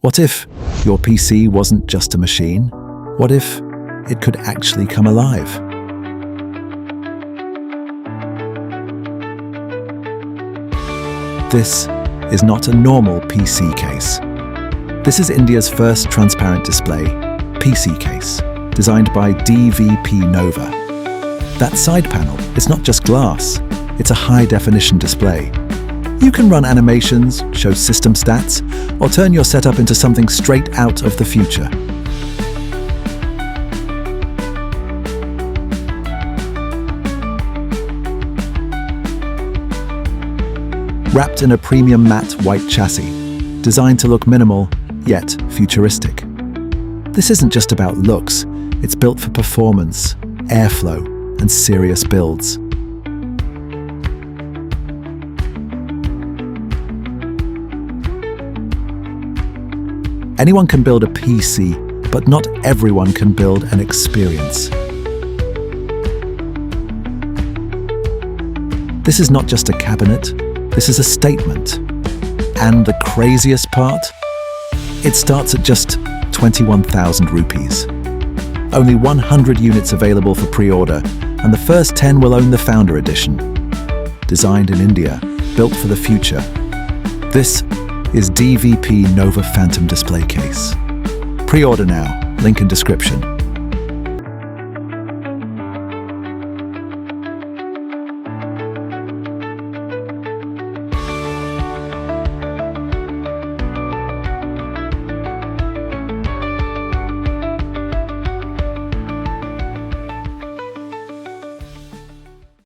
What if your PC wasn't just a machine? What if it could actually come alive? This is not a normal PC case. This is India's first transparent display PC case, designed by dvpnova. That side panel is not just glass, it's a high-definition display. You can run animations, show system stats, or turn your setup into something straight out of the future. Wrapped in a premium matte white chassis, designed to look minimal, yet futuristic. This isn't just about looks, it's built for performance, airflow, and serious builds. Anyone can build a PC, but not everyone can build an experience. This is not just a cabinet, this is a statement. And the craziest part? It starts at just 21,000 rupees. Only 100 units available for pre-order, and the first 10 will own the Founder Edition. Designed in India, built for the future. This is dvpnova Phantom Display Case. Pre-order now, link in description.